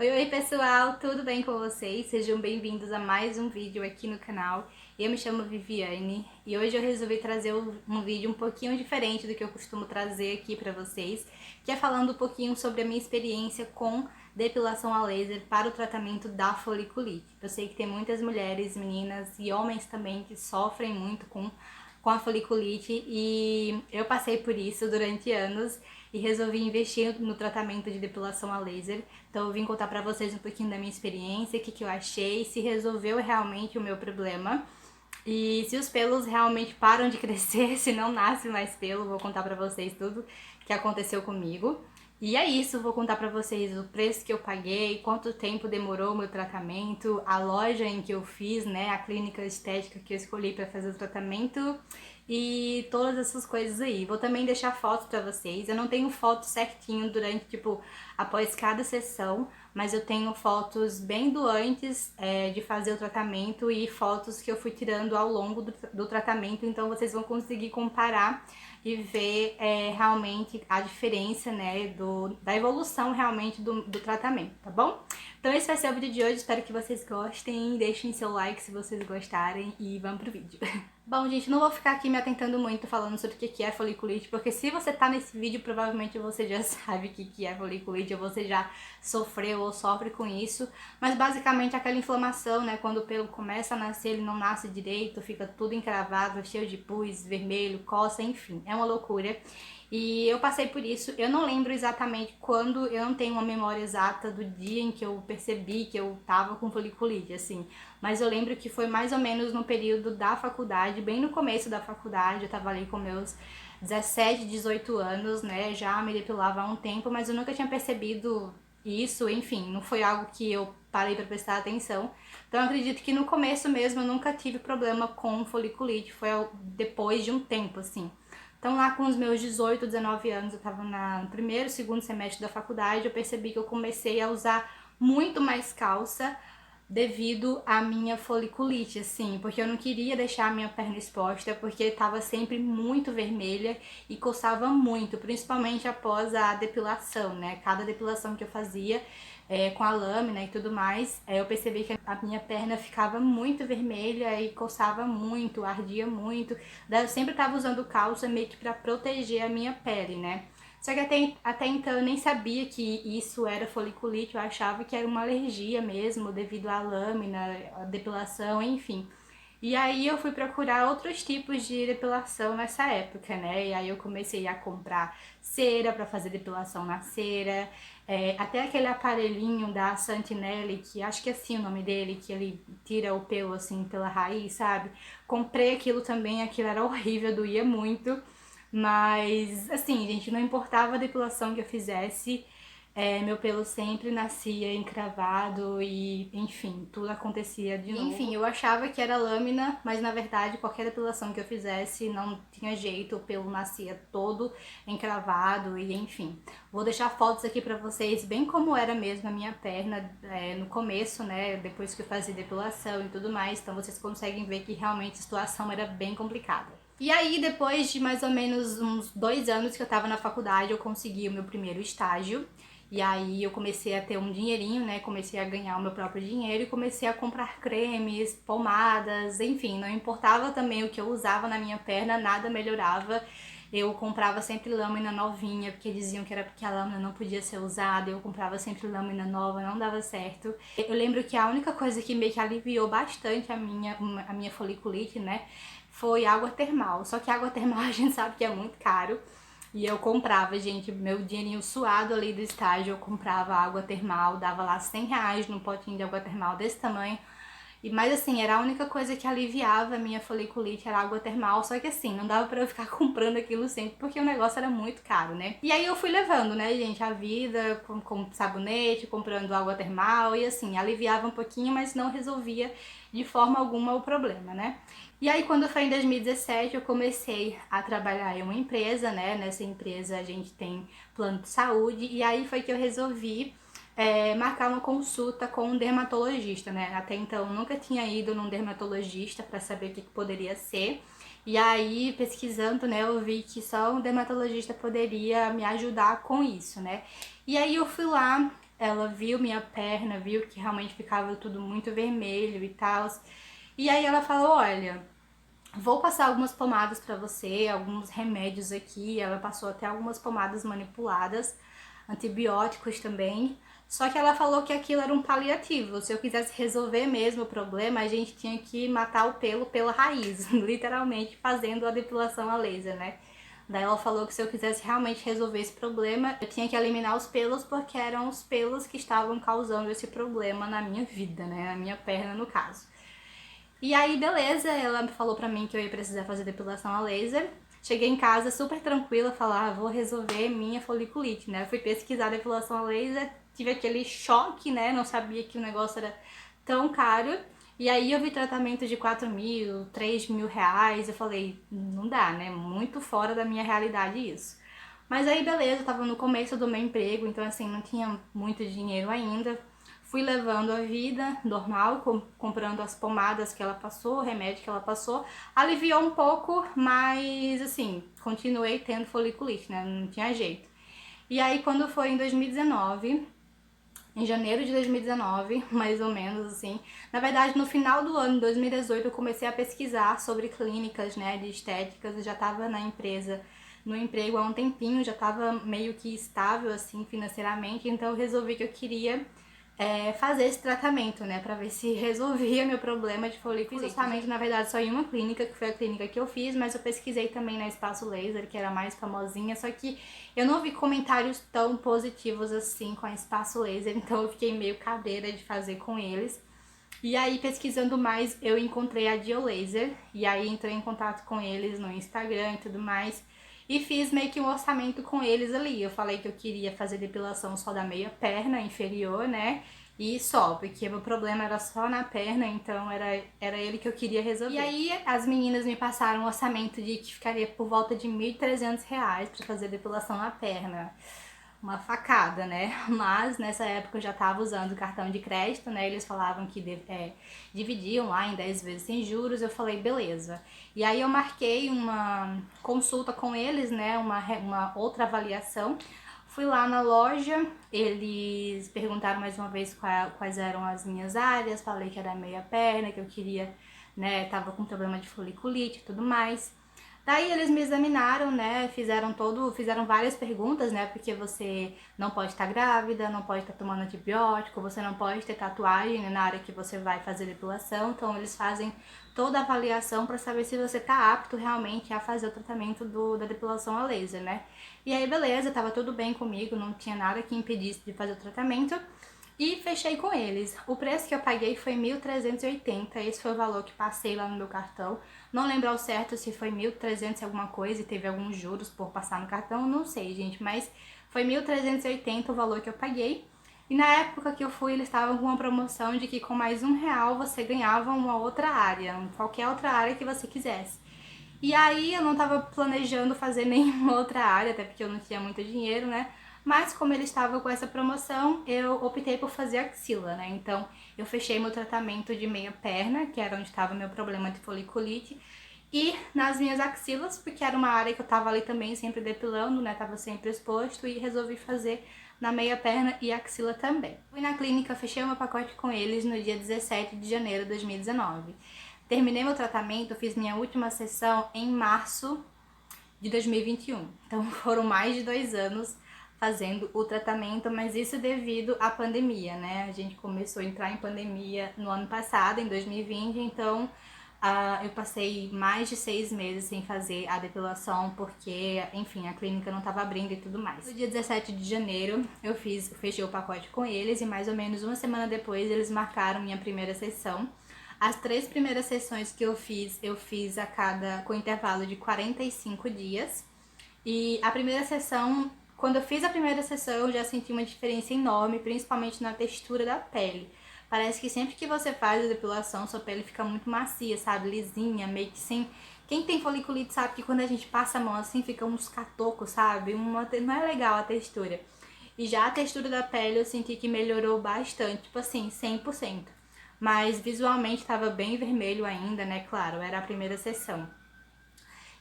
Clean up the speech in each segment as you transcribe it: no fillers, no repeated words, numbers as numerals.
Oi pessoal, tudo bem com vocês? Sejam bem-vindos a mais um vídeo aqui no canal. Eu me chamo Viviane e hoje eu resolvi trazer um vídeo um pouquinho diferente do que eu costumo trazer aqui pra vocês, que é falando um pouquinho sobre a minha experiência com depilação a laser para o tratamento da foliculite. Eu sei que tem muitas mulheres, meninas e homens também que sofrem muito com a foliculite e eu passei por isso durante anos e resolvi investir no tratamento de depilação a laser. Então eu vim contar pra vocês um pouquinho da minha experiência, o que eu achei, se resolveu realmente o meu problema e se os pelos realmente param de crescer, se não nasce mais pelo. Vou contar pra vocês tudo que aconteceu comigo. E é isso, vou contar pra vocês o preço que eu paguei, quanto tempo demorou o meu tratamento, a loja em que eu fiz, né, a clínica estética que eu escolhi pra fazer o tratamento e todas essas coisas aí. Vou também deixar fotos pra vocês. Eu não tenho foto certinho durante, após cada sessão, mas eu tenho fotos bem do antes de fazer o tratamento e fotos que eu fui tirando ao longo do tratamento, então vocês vão conseguir comparar e ver realmente a diferença, né, da evolução realmente do tratamento, tá bom? Então esse vai ser o vídeo de hoje, espero que vocês gostem, deixem seu like se vocês gostarem e vamos pro vídeo. Bom, gente, não vou ficar aqui me atentando muito falando sobre o que é foliculite, porque se você tá nesse vídeo, provavelmente você já sabe o que é foliculite, ou você já sofreu ou sofre com isso, mas basicamente aquela inflamação, né, quando o pelo começa a nascer, ele não nasce direito, fica tudo encravado, cheio de pus, vermelho, coça, enfim, é uma loucura. E eu passei por isso, eu não lembro exatamente quando, eu não tenho uma memória exata do dia em que eu percebi que eu tava com foliculite, assim, mas eu lembro que foi mais ou menos no período da faculdade, bem no começo da faculdade, eu tava ali com meus 17, 18 anos, né, já me depilava há um tempo, mas eu nunca tinha percebido isso, enfim, não foi algo que eu parei pra prestar atenção. Então eu acredito que no começo mesmo eu nunca tive problema com foliculite, foi depois de um tempo, assim. Então lá com os meus 18, 19 anos, eu tava no primeiro, segundo semestre da faculdade, eu percebi que eu comecei a usar muito mais calça devido à minha foliculite, assim, porque eu não queria deixar a minha perna exposta, porque estava sempre muito vermelha e coçava muito, principalmente após a depilação, né? Cada depilação que eu fazia com a lâmina e tudo mais, eu percebi que a minha perna ficava muito vermelha e coçava muito, ardia muito. Daí eu sempre estava usando calça meio que para proteger a minha pele, né? Só que até então eu nem sabia que isso era foliculite, eu achava que era uma alergia mesmo, devido à lâmina, à depilação, enfim. E aí eu fui procurar outros tipos de depilação nessa época, né? E aí eu comecei a comprar cera para fazer depilação na cera, até aquele aparelhinho da Santinelli, que acho que é assim o nome dele, que ele tira o pelo assim pela raiz, sabe? Comprei aquilo também, aquilo era horrível, doía muito. Mas, assim, gente, não importava a depilação que eu fizesse, meu pelo sempre nascia encravado e, enfim, tudo acontecia de novo. Enfim, eu achava que era lâmina, mas na verdade qualquer depilação que eu fizesse não tinha jeito, o pelo nascia todo encravado e, enfim. Vou deixar fotos aqui pra vocês, bem como era mesmo a minha perna no começo, né, depois que eu fazia depilação e tudo mais, então vocês conseguem ver que realmente a situação era bem complicada. E aí, depois de mais ou menos uns 2 anos que eu tava na faculdade, eu consegui o meu primeiro estágio. E aí eu comecei a ter um dinheirinho, né? Comecei a ganhar o meu próprio dinheiro e comecei a comprar cremes, pomadas, enfim, não importava também o que eu usava na minha perna, nada melhorava. Eu comprava sempre lâmina novinha, porque diziam que era porque a lâmina não podia ser usada, eu comprava sempre lâmina nova, não dava certo. Eu lembro que a única coisa que meio que aliviou bastante a minha foliculite, né, foi água termal. Só que água termal a gente sabe que é muito caro. E eu comprava, gente, meu dinheirinho suado ali do estágio, eu comprava água termal, dava lá R$ 100 num potinho de água termal desse tamanho. Mas assim, era a única coisa que aliviava a minha foliculite, era água termal, só que assim, não dava pra eu ficar comprando aquilo sempre, porque o negócio era muito caro, né? E aí eu fui levando, né, gente, a vida com sabonete, comprando água termal, e assim, aliviava um pouquinho, mas não resolvia de forma alguma o problema, né? E aí quando foi em 2017 eu comecei a trabalhar em uma empresa, né? Nessa empresa a gente tem plano de saúde, e aí foi que eu resolvi marcar uma consulta com um dermatologista, né? Até então eu nunca tinha ido num dermatologista para saber o que poderia ser. E aí, pesquisando, né, eu vi que só um dermatologista poderia me ajudar com isso, né? E aí eu fui lá, ela viu minha perna, viu que realmente ficava tudo muito vermelho e tal. E aí ela falou, olha, vou passar algumas pomadas pra você, alguns remédios aqui. Ela passou até algumas pomadas manipuladas, antibióticos também. Só que ela falou que aquilo era um paliativo. Se eu quisesse resolver mesmo o problema, a gente tinha que matar o pelo pela raiz, literalmente fazendo a depilação a laser, né? Daí ela falou que se eu quisesse realmente resolver esse problema, eu tinha que eliminar os pelos, porque eram os pelos que estavam causando esse problema na minha vida, né? Na minha perna, no caso. E aí, beleza, ela falou pra mim que eu ia precisar fazer depilação a laser. Cheguei em casa super tranquila, falar, vou resolver minha foliculite, né? Eu fui pesquisar depilação a laser, tive aquele choque, né? Não sabia que o negócio era tão caro. E aí eu vi tratamento de 4.000, 3.000 reais. Eu falei, não dá, né? Muito fora da minha realidade isso. Mas aí, beleza, eu tava no começo do meu emprego, então assim, não tinha muito dinheiro ainda. Fui levando a vida normal, comprando as pomadas que ela passou, o remédio que ela passou. Aliviou um pouco, mas assim, continuei tendo foliculite, né? Não tinha jeito. E aí quando foi em 2019, em janeiro de 2019, mais ou menos assim. Na verdade, no final do ano, 2018, eu comecei a pesquisar sobre clínicas, né, de estéticas. Eu já estava na empresa, no emprego há um tempinho, já estava meio que estável, assim, financeiramente. Então, eu resolvi que eu queria fazer esse tratamento, né, pra ver se resolvia meu problema de foliculite. Fiz orçamento, na verdade, só em uma clínica, que foi a clínica que eu fiz, mas eu pesquisei também na Espaço Laser, que era a mais famosinha, só que eu não vi comentários tão positivos assim com a Espaço Laser, então eu fiquei meio cabreira de fazer com eles. E aí, pesquisando mais, eu encontrei a Diolaser, e aí entrei em contato com eles no Instagram e tudo mais, e fiz meio que um orçamento com eles ali. Eu falei que eu queria fazer depilação só da meia perna inferior, né? E só, porque meu problema era só na perna, então era ele que eu queria resolver. E aí as meninas me passaram um orçamento de que ficaria por volta de R$ 1.300 pra fazer depilação na perna. Uma facada, né? Mas nessa época eu já tava usando cartão de crédito, né? Eles falavam que dividiam lá em 10 vezes sem juros. Eu falei, beleza. E aí eu marquei uma consulta com eles, né? Uma outra avaliação. Fui lá na loja, eles perguntaram mais uma vez quais eram as minhas áreas. Falei que era meia perna, que eu queria, né? Tava com problema de foliculite e tudo mais. Daí eles me examinaram, né, fizeram várias perguntas, né, porque você não pode estar grávida, não pode estar tomando antibiótico, você não pode ter tatuagem, né, na área que você vai fazer depilação, então eles fazem toda a avaliação para saber se você tá apto realmente a fazer o tratamento da depilação a laser, né. E aí beleza, tava tudo bem comigo, não tinha nada que impedisse de fazer o tratamento. E fechei com eles. O preço que eu paguei foi 1.380, esse foi o valor que passei lá no meu cartão. Não lembro ao certo se foi 1.300 alguma coisa e teve alguns juros por passar no cartão, não sei, gente, mas foi 1.380 o valor que eu paguei. E na época que eu fui, eles estavam com uma promoção de que com mais R$ 1 você ganhava uma outra área, qualquer outra área que você quisesse. E aí eu não tava planejando fazer nenhuma outra área, até porque eu não tinha muito dinheiro, né? Mas como ele estava com essa promoção, eu optei por fazer axila, né? Então eu fechei meu tratamento de meia perna, que era onde estava meu problema de foliculite, e nas minhas axilas, porque era uma área que eu tava ali também sempre depilando, né? Tava sempre exposto e resolvi fazer na meia perna e axila também. Fui na clínica, fechei o meu pacote com eles no dia 17 de janeiro de 2019. Terminei meu tratamento, fiz minha última sessão em março de 2021. Então foram mais de 2 anos fazendo o tratamento, mas isso devido à pandemia, né? A gente começou a entrar em pandemia no ano passado, em 2020, então eu passei mais de 6 meses sem fazer a depilação, porque, enfim, a clínica não estava abrindo e tudo mais. No dia 17 de janeiro, fechei o pacote com eles e mais ou menos uma semana depois eles marcaram minha primeira sessão. As 3 primeiras sessões que eu fiz com intervalo de 45 dias. E a primeira sessão, quando eu fiz a primeira sessão, eu já senti uma diferença enorme, principalmente na textura da pele. Parece que sempre que você faz a depilação, sua pele fica muito macia, sabe? Lisinha, meio que sem... Quem tem foliculite sabe que quando a gente passa a mão assim, fica uns catocos, sabe? Não é legal a textura. E já a textura da pele eu senti que melhorou bastante, tipo assim, 100%. Mas visualmente estava bem vermelho ainda, né? Claro, era a primeira sessão.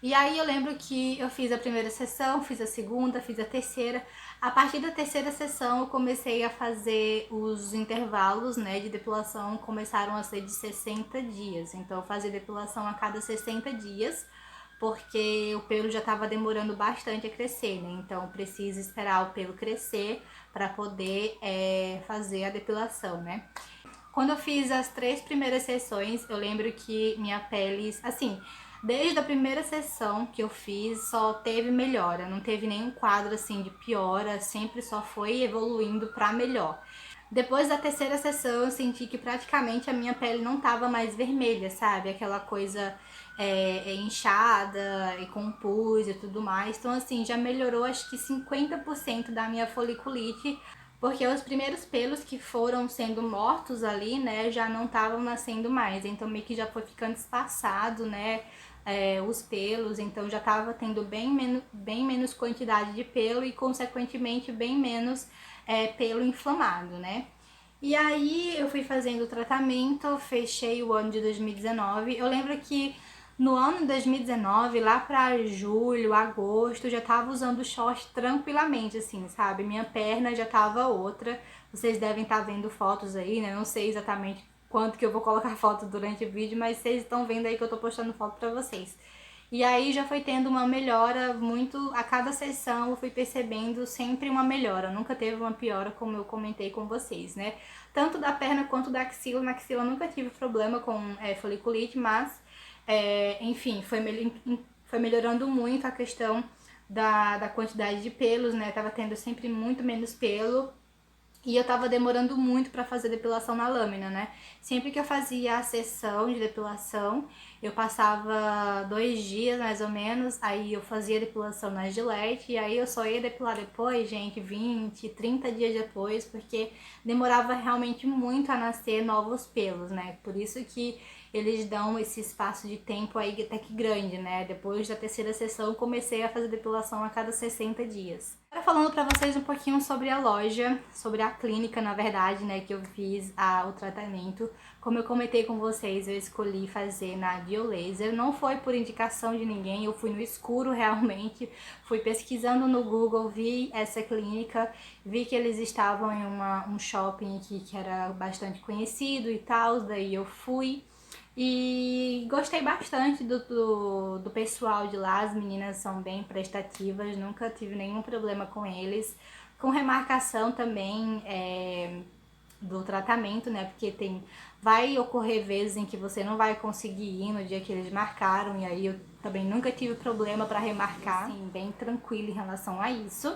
E aí eu lembro que eu fiz a primeira sessão, fiz a segunda, fiz a terceira. A partir da terceira sessão eu comecei a fazer os intervalos, né, de depilação, começaram a ser de 60 dias. Então eu fazia depilação a cada 60 dias, porque o pelo já estava demorando bastante a crescer, né? Então precisa esperar o pelo crescer para poder fazer a depilação, né? Quando eu fiz as 3 primeiras sessões, eu lembro que minha pele, assim, desde a primeira sessão que eu fiz, só teve melhora, não teve nenhum quadro assim de piora, sempre só foi evoluindo para melhor. Depois da terceira sessão, eu senti que praticamente a minha pele não tava mais vermelha, sabe? Aquela coisa inchada e com pus e tudo mais. Então, assim, já melhorou acho que 50% da minha foliculite, porque os primeiros pelos que foram sendo mortos ali, né, já não estavam nascendo mais. Então, meio que já foi ficando espaçado, né? Os pelos, então já estava tendo bem menos quantidade de pelo e, consequentemente, bem menos pelo inflamado, né? E aí eu fui fazendo o tratamento, fechei o ano de 2019. Eu lembro que no ano de 2019, lá pra julho, agosto, eu já tava usando short tranquilamente, assim, sabe? Minha perna já tava outra. Vocês devem estar vendo fotos aí, né? Não sei exatamente quanto que eu vou colocar foto durante o vídeo, mas vocês estão vendo aí que eu tô postando foto pra vocês. E aí já foi tendo uma melhora muito, a cada sessão eu fui percebendo sempre uma melhora, nunca teve uma piora como eu comentei com vocês, né? Tanto da perna quanto da axila, na axila eu nunca tive problema com foliculite, mas enfim, foi melhorando muito a questão da quantidade de pelos, né? Tava tendo sempre muito menos pelo. E eu tava demorando muito pra fazer depilação na lâmina, né? Sempre que eu fazia a sessão de depilação, eu passava 2 dias mais ou menos, aí eu fazia depilação na Gillette, e aí eu só ia depilar depois, gente, 20, 30 dias depois, porque demorava realmente muito a nascer novos pelos, né? Por isso que eles dão esse espaço de tempo aí até que grande, né? Depois da terceira sessão, eu comecei a fazer depilação a cada 60 dias. Agora falando pra vocês um pouquinho sobre a loja, sobre a clínica, na verdade, né, que eu fiz o tratamento. Como eu comentei com vocês, eu escolhi fazer na Biolaser. Não foi por indicação de ninguém, eu fui no escuro realmente. Fui pesquisando no Google, vi essa clínica, vi que eles estavam em um shopping aqui que era bastante conhecido e tal, daí eu fui. E gostei bastante do pessoal de lá, as meninas são bem prestativas, nunca tive nenhum problema com eles. Com remarcação também do tratamento, né? Porque vai ocorrer vezes em que você não vai conseguir ir no dia que eles marcaram, e aí eu também nunca tive problema para remarcar, assim, bem tranquilo em relação a isso.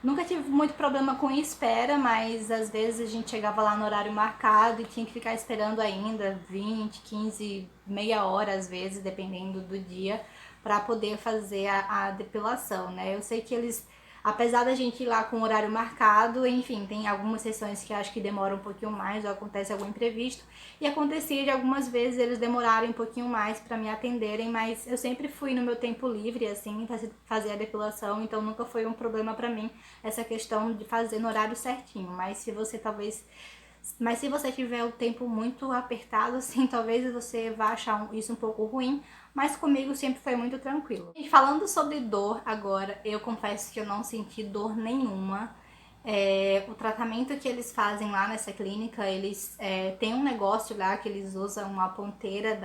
Nunca tive muito problema com espera, mas às vezes a gente chegava lá no horário marcado e tinha que ficar esperando ainda 20, 15, meia hora às vezes, dependendo do dia, para poder fazer a depilação, né? Eu sei que eles, apesar da gente ir lá com o horário marcado, enfim, tem algumas sessões que eu acho que demoram um pouquinho mais ou acontece algum imprevisto, e acontecia de algumas vezes eles demorarem um pouquinho mais para me atenderem, mas eu sempre fui no meu tempo livre, assim, para fazer a depilação, então nunca foi um problema para mim essa questão de fazer no horário certinho. Mas se você tiver o tempo muito apertado, assim, talvez você vá achar isso um pouco ruim, mas comigo sempre foi muito tranquilo. E falando sobre dor agora, eu confesso que eu não senti dor nenhuma. O tratamento que eles fazem lá nessa clínica, eles têm um negócio lá que eles usam uma ponteira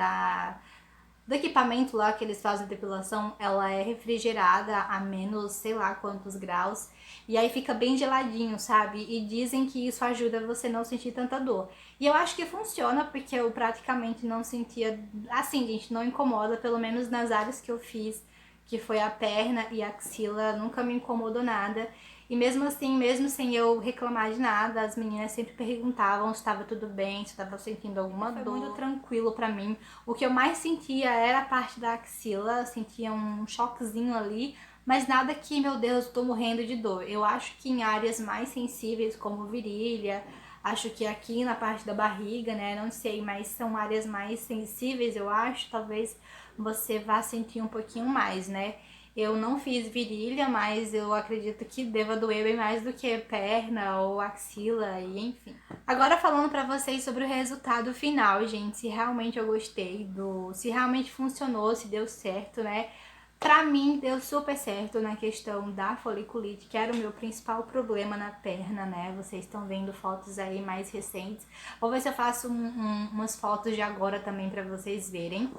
do equipamento lá que eles fazem depilação, ela é refrigerada a menos sei lá quantos graus, e aí fica bem geladinho, sabe? E dizem que isso ajuda você não sentir tanta dor. E eu acho que funciona, porque eu praticamente não sentia, assim, gente, não incomoda, pelo menos nas áreas que eu fiz, que foi a perna e a axila, nunca me incomodou nada. E mesmo assim, mesmo sem eu reclamar de nada, as meninas sempre perguntavam se estava tudo bem, se estava sentindo alguma dor. Foi muito tranquilo pra mim. O que eu mais sentia era a parte da axila, sentia um choquezinho ali, mas nada que, meu Deus, tô morrendo de dor. Eu acho que em áreas mais sensíveis, como virilha, acho que aqui na parte da barriga, né, não sei, mas são áreas mais sensíveis, eu acho, talvez você vá sentir um pouquinho mais, né? Eu não fiz virilha, mas eu acredito que deva doer bem mais do que perna ou axila e enfim. Agora falando pra vocês sobre o resultado final, gente, se realmente eu gostei se realmente funcionou, se deu certo, né? Pra mim, deu super certo na questão da foliculite, que era o meu principal problema na perna, né? Vocês estão vendo fotos aí mais recentes. Vou ver se eu faço umas fotos de agora também pra vocês verem.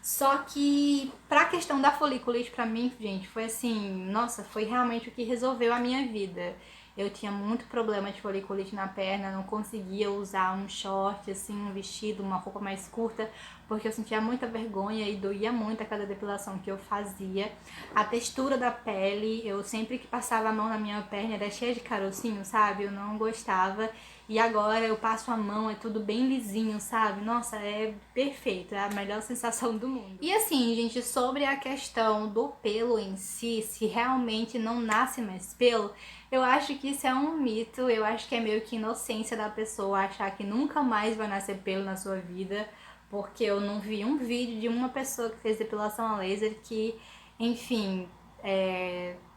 Só que pra questão da foliculite, pra mim, gente, foi assim, nossa, foi realmente o que resolveu a minha vida. Eu tinha muito problema de foliculite na perna, não conseguia usar um short, assim, um vestido, uma roupa mais curta, porque eu sentia muita vergonha e doía muito a cada depilação que eu fazia. A textura da pele, eu sempre que passava a mão na minha perna era cheia de carocinho, sabe? Eu não gostava. E agora eu passo a mão, é tudo bem lisinho, sabe? Nossa, é perfeito, é a melhor sensação do mundo. E assim, gente, sobre a questão do pelo em si, se realmente não nasce mais pelo, eu acho que isso é um mito, eu acho que é meio que inocência da pessoa achar que nunca mais vai nascer pelo na sua vida, porque eu não vi um vídeo de uma pessoa que fez depilação a laser que, enfim,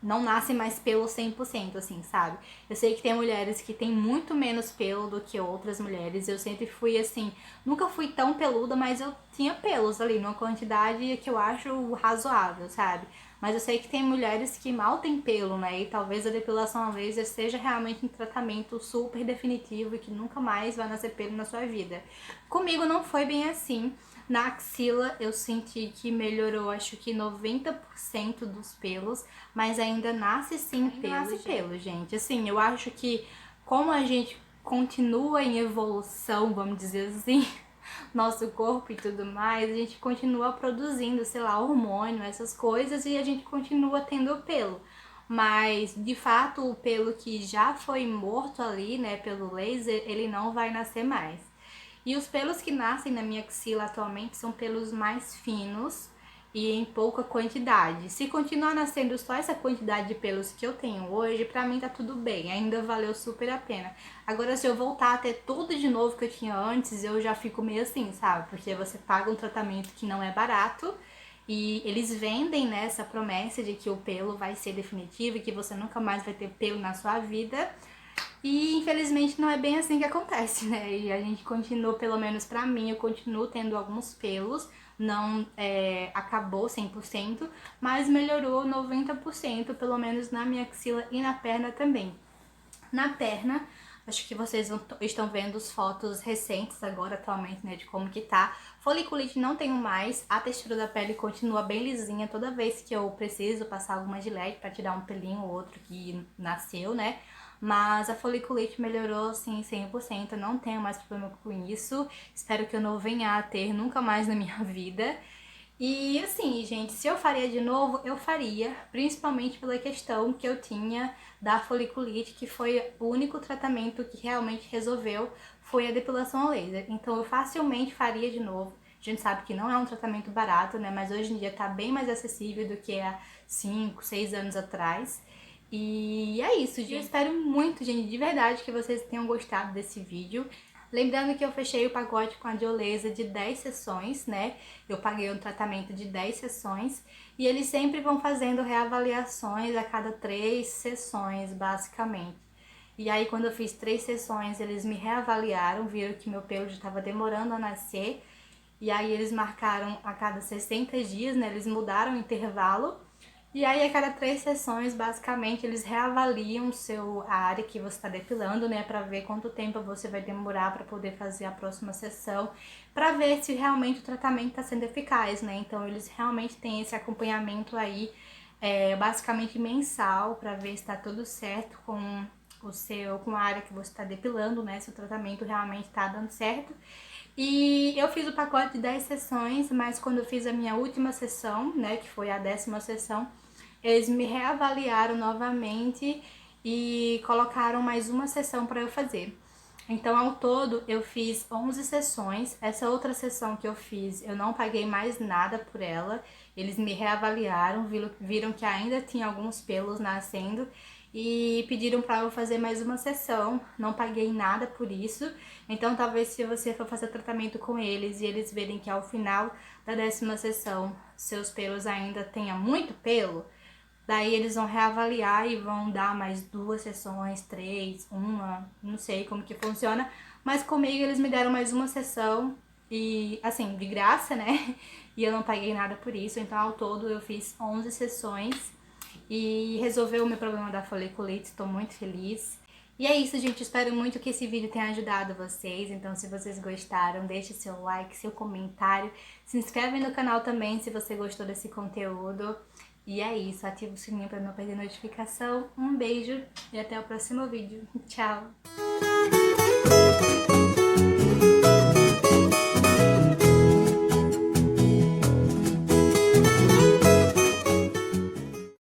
não nasce mais pelo 100%, assim, sabe? Eu sei que tem mulheres que têm muito menos pelo do que outras mulheres. Eu sempre fui assim, nunca fui tão peluda, mas eu tinha pelos ali, numa quantidade que eu acho razoável, sabe? Mas eu sei que tem mulheres que mal têm pelo, né? E talvez a depilação a laser seja realmente um tratamento super definitivo e que nunca mais vai nascer pelo na sua vida. Comigo não foi bem assim. Na axila eu senti que melhorou, acho que 90% dos pelos, mas ainda nasce sim pelo. Nasce pelo, gente. Assim, eu acho que como a gente continua em evolução, vamos dizer assim, nosso corpo e tudo mais, a gente continua produzindo, sei lá, hormônio, essas coisas, e a gente continua tendo pelo. Mas, de fato, o pelo que já foi morto ali, né, pelo laser, ele não vai nascer mais. E os pelos que nascem na minha axila atualmente são pelos mais finos e em pouca quantidade. Se continuar nascendo só essa quantidade de pelos que eu tenho hoje, pra mim tá tudo bem, ainda valeu super a pena. Agora, se eu voltar a ter tudo de novo que eu tinha antes, eu já fico meio assim, sabe? Porque você paga um tratamento que não é barato e eles vendem, né, essa promessa de que o pelo vai ser definitivo e que você nunca mais vai ter pelo na sua vida. E infelizmente não é bem assim que acontece, né? E a gente continua, pelo menos pra mim, eu continuo tendo alguns pelos, não acabou 100%, mas melhorou 90%, pelo menos na minha axila e na perna também. Na perna, acho que vocês estão vendo as fotos recentes agora, atualmente, né, de como que tá. Foliculite não tenho mais, a textura da pele continua bem lisinha toda vez que eu preciso passar alguma gilete pra tirar um pelinho ou outro que nasceu, né? Mas a foliculite melhorou, assim, 100%, eu não tenho mais problema com isso. Espero que eu não venha a ter nunca mais na minha vida. E assim, gente, se eu faria de novo, eu faria, principalmente pela questão que eu tinha da foliculite, que foi o único tratamento que realmente resolveu, foi a depilação a laser. Então eu facilmente faria de novo. A gente sabe que não é um tratamento barato, né? Mas hoje em dia tá bem mais acessível do que há 5, 6 anos atrás. E é isso, gente. Eu espero muito, gente, de verdade, que vocês tenham gostado desse vídeo. Lembrando que eu fechei o pacote com a Diolesa de 10 sessões, né? Eu paguei um tratamento de 10 sessões e eles sempre vão fazendo reavaliações a cada 3 sessões, basicamente. E aí, quando eu fiz 3 sessões, eles me reavaliaram, viram que meu pelo já estava demorando a nascer. E aí, eles marcaram a cada 60 dias, né? Eles mudaram o intervalo. E aí, a cada 3 sessões, basicamente, eles reavaliam a área que você está depilando, né? Pra ver quanto tempo você vai demorar para poder fazer a próxima sessão, pra ver se realmente o tratamento está sendo eficaz, né? Então, eles realmente têm esse acompanhamento aí, basicamente mensal, pra ver se está tudo certo com a área que você está depilando, né? Se o tratamento realmente está dando certo. E eu fiz o pacote de 10 sessões, mas quando eu fiz a minha última sessão, né, que foi a 10ª sessão, eles me reavaliaram novamente e colocaram mais uma sessão para eu fazer. Então, ao todo, eu fiz 11 sessões. Essa outra sessão que eu fiz, eu não paguei mais nada por ela. Eles me reavaliaram, viram que ainda tinha alguns pelos nascendo e pediram para eu fazer mais uma sessão. Não paguei nada por isso. Então, talvez se você for fazer tratamento com eles e eles verem que ao final da 10ª sessão seus pelos ainda tenham muito pelo, daí eles vão reavaliar e vão dar mais 2 sessões, 3, uma, não sei como que funciona. Mas comigo eles me deram mais uma sessão e assim, de graça, né? E eu não paguei nada por isso, então ao todo eu fiz 11 sessões e resolveu o meu problema da foliculite, estou muito feliz. E é isso, gente, espero muito que esse vídeo tenha ajudado vocês, então se vocês gostaram, deixe seu like, seu comentário, se inscreve no canal também se você gostou desse conteúdo. E é isso, ativa o sininho para não perder notificação. Um beijo e até o próximo vídeo. Tchau!